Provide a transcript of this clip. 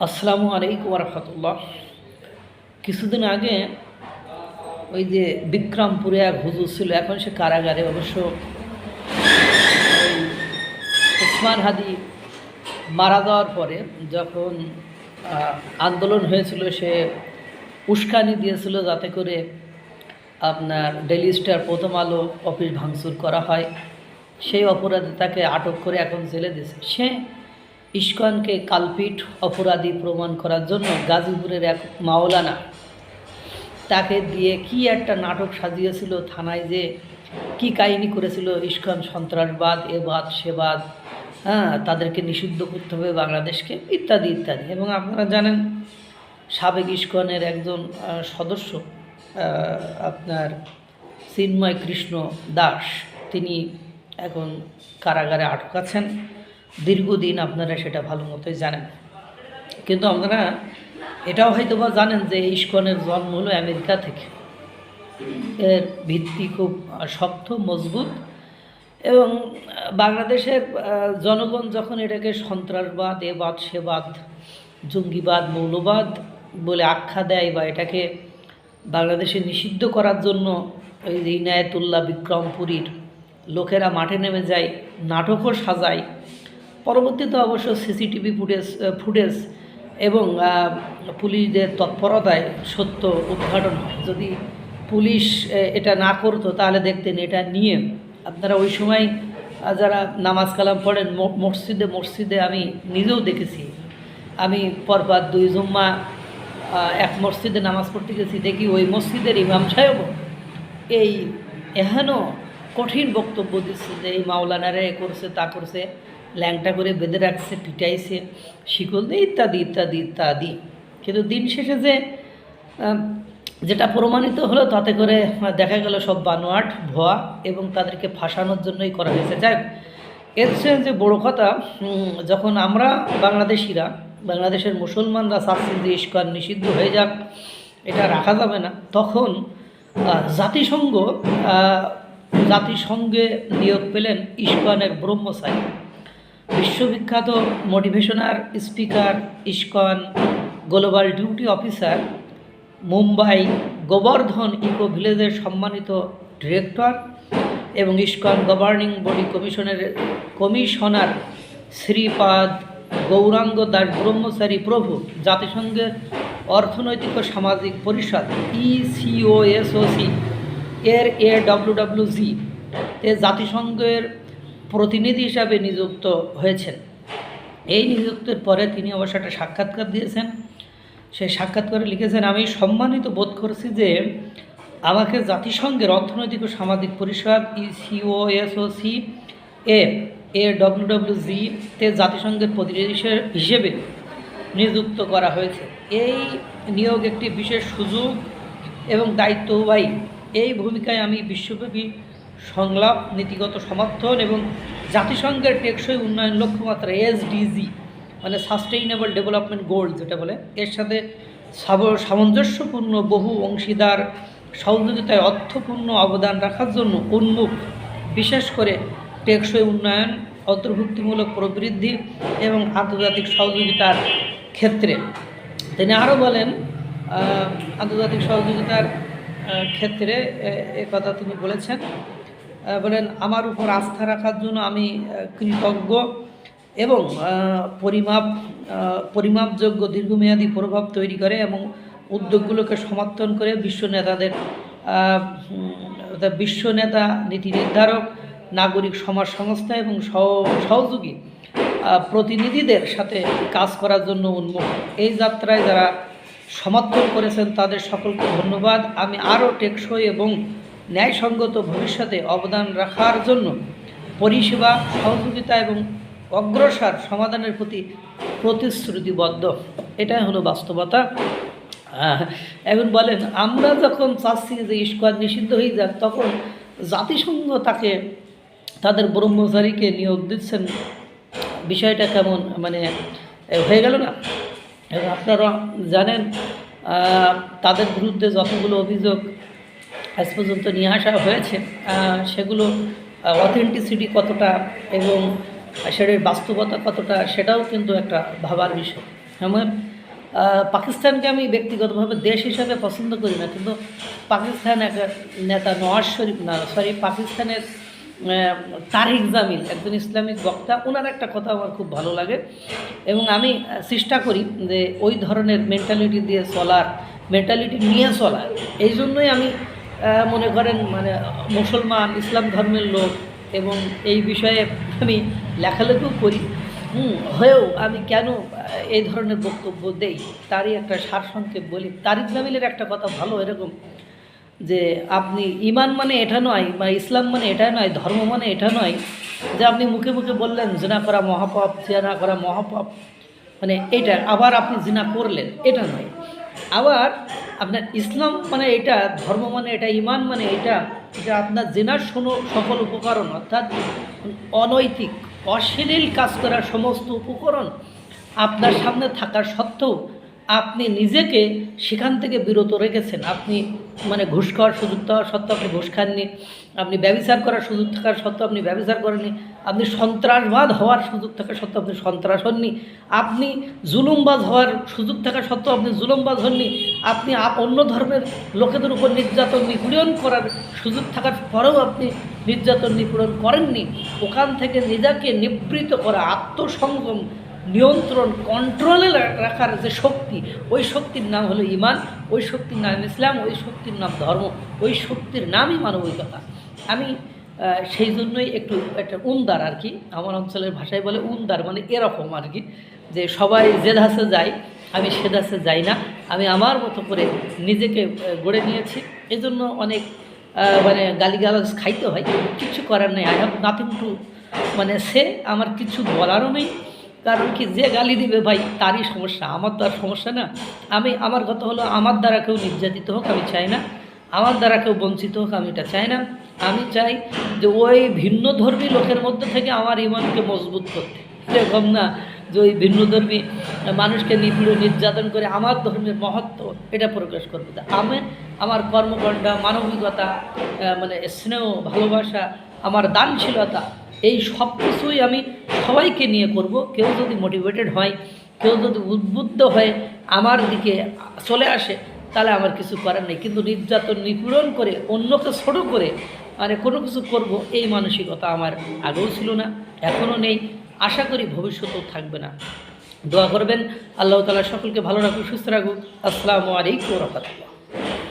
আসসালামু আলাইকুম রহমতুল্লাহ। কিছুদিন আগে ওই যে বিক্রমপুরে এক হুজুর ছিল, এখন সে কারাগারে। অবশ্য ওই উসমান হাদি মারা যাওয়ার পরে যখন আন্দোলন হয়েছিল, সে উস্কানি দিয়েছিল যাতে করে আপনার ডেইলি স্টার, প্রথম আলো অফিস ভাঙচুর করা হয়। সেই অপরাধে তাকে আটক করে এখন জেলে দিয়েছে। সে ইস্কনকে কালপিট অপরাধী প্রমাণ করার জন্য গাজীপুরের এক মাওলানা তাকে দিয়ে কি একটা নাটক সাজিয়েছিল থানায়, যে কি কাহিনী করেছিল, ইস্কন সন্ত্রাসবাদ, এবাদ সেবাদ, তাদেরকে নিষিদ্ধ করতে হবে বাংলাদেশকে, ইত্যাদি ইত্যাদি। এবং আপনারা জানেন সাবেক ইস্কনের একজন সদস্য আপনার চিন্ময় কৃষ্ণ দাস, তিনি এখন কারাগারে আটক আছেন দীর্ঘদিন। আপনারা সেটা ভালো মতোই জানেন। কিন্তু আপনারা এটাও হয়তো বা জানেন যে ইস্কনের জন্ম হলো আমেরিকা থেকে। এর ভিত্তি খুব শক্ত, মজবুত। এবং বাংলাদেশের জনগণ যখন এটাকে সন্ত্রাসবাদ, এবাদ সেবাদ, জঙ্গিবাদ, মৌলবাদ বলে আখ্যা দেয়, বা এটাকে বাংলাদেশে নিষিদ্ধ করার জন্য ওই যে ইনায়েতুল্লাহ বিক্রমপুরীর লোকেরা মাঠে নেমে যায়, নাটকও সাজায়। পরবর্তীতে অবশ্য সিসিটিভি ফুটেজ এবং পুলিশদের তৎপরতায় সত্য উদ্ঘাটন হয়। যদি পুলিশ এটা না করতো তাহলে দেখতেন এটা নিয়ে আপনারা ওই সময় যারা নামাজ কালাম পড়েন মসজিদে আমি নিজেও দেখেছি। আমি পরপর 2 জুম্মা এক মসজিদে নামাজ পড়তে গেছি, দেখি ওই মসজিদের ইমাম সাহেব এই এহেন কঠিন বক্তব্য দিচ্ছে যে এই মাওলানারা এ করছে, তা করছে, ল্যাংটা করে বেঁধে রাখছে, পিটাইছে, শিকল দিয়ে, ইত্যাদি ইত্যাদি ইত্যাদি। কিন্তু দিন শেষে যে যেটা প্রমাণিত হলো, তাতে করে দেখা গেল সব বানোয়াট, ভুয়া, এবং তাদেরকে ফাঁসানোর জন্যই করা হয়েছে। যাই হোক, এর চেয়ে যে বড়ো কথা, যখন আমরা বাংলাদেশিরা, বাংলাদেশের মুসলমানরা চাচ্ছি যে ইস্কন নিষিদ্ধ হয়ে যাক, এটা রাখা যাবে না, তখন জাতিসংঘে নিয়োগ পেলেন ইস্কনের ব্রহ্মচারী, বিশ্ববিখ্যাত motivational speaker, ISKCON global duty officer, Mumbai Govardhan eco ভিলেজের সম্মানিত ডিরেক্টর এবং ISKCON governing body commissioner Shripad Gauranga Das ব্রহ্মচারী প্রভু, জাতিসংঘের অর্থনৈতিক ও সামাজিক পরিষদ ইসিওএসওসি এর AWWG এ জাতিসংঘের প্রতিনিধি হিসাবে নিযুক্ত হয়েছেন। এই নিযুক্তির পরে তিনি অবশ্য একটা সাক্ষাৎকার দিয়েছেন। সেই সাক্ষাৎকারে লিখেছেন, আমি সম্মানিত বোধ করছি যে আমাকে জাতিসংঘের অর্থনৈতিক ও সামাজিক পরিষদ ইসিওএসওসি AWWG তে জাতিসংঘের প্রতিনিধি হিসেবে নিযুক্ত করা হয়েছে। এই নিয়োগ একটি বিশেষ সুযোগ এবং দায়িত্ববাহী। এই ভূমিকায় আমি বিশ্বব্যাপী সংলাপ, নীতিগত সমর্থন এবং জাতিসংঘের টেকসই উন্নয়ন লক্ষ্যমাত্রা SDG মানে সাস্টেইনেবল ডেভেলপমেন্ট গোল যেটা বলে, এর সাথে সামঞ্জস্যপূর্ণ বহু অংশীদার সহযোগিতায় অর্থপূর্ণ অবদান রাখার জন্য উন্মুখ, বিশেষ করে টেকসই উন্নয়ন, অন্তর্ভুক্তিমূলক প্রবৃদ্ধি এবং আন্তর্জাতিক সহযোগিতার ক্ষেত্রে। তিনি আরও বলেন, আন্তর্জাতিক সহযোগিতার ক্ষেত্রে কথা তিনি বলেছেন, বলেন, আমার উপর আস্থা রাখার জন্য আমি কৃতজ্ঞ এবং পরিমাপযোগ্য দীর্ঘমেয়াদী প্রভাব তৈরি করে এবং উদ্যোগগুলোকে সমর্থন করে বিশ্ব নেতা, নীতি নির্ধারক, নাগরিক সমাজ সংস্থা এবং সহযোগী প্রতিনিধিদের সাথে কাজ করার জন্য উন্মুখ। এই যাত্রায় যারা সমর্থন করেছেন তাদের সকলকে ধন্যবাদ। আমি আরও টেকসই এবং ন্যায়সঙ্গত ভবিষ্যতে অবদান রাখার জন্য পরিষেবা, সহযোগিতা এবং অগ্রসর সমাধানের প্রতি প্রতিশ্রুতিবদ্ধ। এটাই হলো বাস্তবতা। এখন বলেন, আমরা যখন চাচ্ছি যে ইস্কন নিষিদ্ধ হয়ে যাক, তখন জাতিসংঘ তাদের ব্রহ্মচারীকে নিয়োগ দিচ্ছেন। বিষয়টা কেমন হয়ে গেল না? এবং আপনারা জানেন তাদের বিরুদ্ধে যতগুলো অভিযোগ আজ পর্যন্ত নিয়ে আসা হয়েছে, সেগুলো অথেন্টিসিটি কতটা এবং সেটার বাস্তবতা কতটা, সেটাও কিন্তু একটা ভাবার বিষয়। পাকিস্তানকে আমি ব্যক্তিগতভাবে দেশ হিসাবে পছন্দ করি না, কিন্তু পাকিস্তান একটা নেতা নওয়াজ শরীফ না সরি পাকিস্তানের তারিক জামিল একজন ইসলামিক বক্তা, ওনার একটা কথা আমার খুব ভালো লাগে এবং আমি চেষ্টা করি যে ওই ধরনের মেন্টালিটি দিয়ে চলার, মেন্টালিটি নিয়ে চলার। এই জন্যই আমি মনে করেন মানে মুসলমান ইসলাম ধর্মের লোক এবং এই বিষয়ে আমি লেখালেখিও করি হয়েও আমি কেন এই ধরনের বক্তব্য দেই তারই একটা সারসংক্ষেপ বলি। তারিক জামিলের একটা কথা ভালো এরকম যে আপনি ইমান মানে এটা নয় বা ইসলাম মানে এটা নয়, ধর্ম মানে এটা নয় যে আপনি মুখে মুখে বললেন জিনা করা মহাপাপ, জিনা করা মহাপাপ মানে এটা, আবার আপনি জিনা করলেন এটা নয়। আবার আপনার ইসলাম মানে এটা, ধর্ম মানে এটা, ইমান মানে এটা যে আপনার জিনার সকল উপকরণ অর্থাৎ অনৈতিক অশ্লীল কাজ করার সমস্ত উপকরণ আপনার সামনে থাকা সত্ত্বেও আপনি নিজেকে সেখান থেকে বিরত রেখেছেন। আপনি মানে ঘুষ খাওয়ার সুযোগ থাকা সত্ত্বেও আপনি ঘুষ খাননি, আপনি ব্যভিচার করার সুযোগ থাকার সত্ত্বেও আপনি ব্যভিচার করেননি, আপনি সন্ত্রাসবাদ হওয়ার সুযোগ থাকা সত্ত্বেও আপনি সন্ত্রাস হননি, আপনি জুলুমবাজ হওয়ার সুযোগ থাকা সত্ত্বেও আপনি জুলুমবাজ হননি, আপনি অন্য ধর্মের লোকেদের উপর নির্যাতন নিপীড়ন করার সুযোগ থাকার পরেও আপনি নির্যাতন নিপীড়ন করেননি। ওখান থেকে নিজেকে নিবৃত করা, আত্মসংযম, নিয়ন্ত্রণ, কন্ট্রোলে রাখার যে শক্তি, ওই শক্তির নাম হলো ইমান, ওই শক্তির নাম ইসলাম, ওই শক্তির নাম ধর্ম, ওই শক্তির নামই মানবিকতা। আমি সেই জন্যই একটু একটা উন্দার আর কি, আমার অঞ্চলের ভাষায় বলে উন্দার মানে এরকম আর কি, যে সবাই যে ধাসে যায় আমি সে ধাসে যাই না, আমি আমার মতো করে নিজেকে গড়ে নিয়েছি। এজন্য অনেক মানে গালিগালাজ খাইতে হয়, কিছু করার নেই। আই হ্যাভ নাথিং টু মানে সে, আমার কিছু বলারও নেই। কারণ কি, যে গালি দিবে ভাই তারই সমস্যা, আমার তো আর সমস্যা না। আমার কথা হলো আমার দ্বারা কেউ নির্যাতিত হোক আমি চাই না, আমার দ্বারা কেউ বঞ্চিত হোক আমি এটা চাই না। আমি চাই যে ওই ভিন্নধর্মী লোকের মধ্যে থেকে আমার ইমানকে মজবুত করতে, এরকম না যে ওই ভিন্নধর্মী মানুষকে নিপীড়ন নির্যাতন করে আমার ধর্মের মহত্ব এটা প্রকাশ করবে। আমি আমার কর্মকাণ্ড, মানবিকতা, মানে স্নেহ, ভালোবাসা, আমার দানশীলতা, এই সব কিছুই আমি সবাইকে নিয়ে করব। কেউ যদি মোটিভেটেড হয়, কেউ যদি উদ্বুদ্ধ হয়ে আমার দিকে চলে আসে তাহলে আমার কিছু করার নেই। কিন্তু নির্যাতন নিপীড়ন করে অন্যকে ছোট করে মানে কোনো কিছু করব এই মানসিকতা আমার আগেও ছিল না, এখনও নেই, আশা করি ভবিষ্যতেও থাকবে না। দোয়া করবেন আল্লাহ তাআলা সকলকে ভালো রাখুক, সুস্থ রাখুক। আসসালামু আলাইকুম ওয়া রাহমাতুল্লাহ।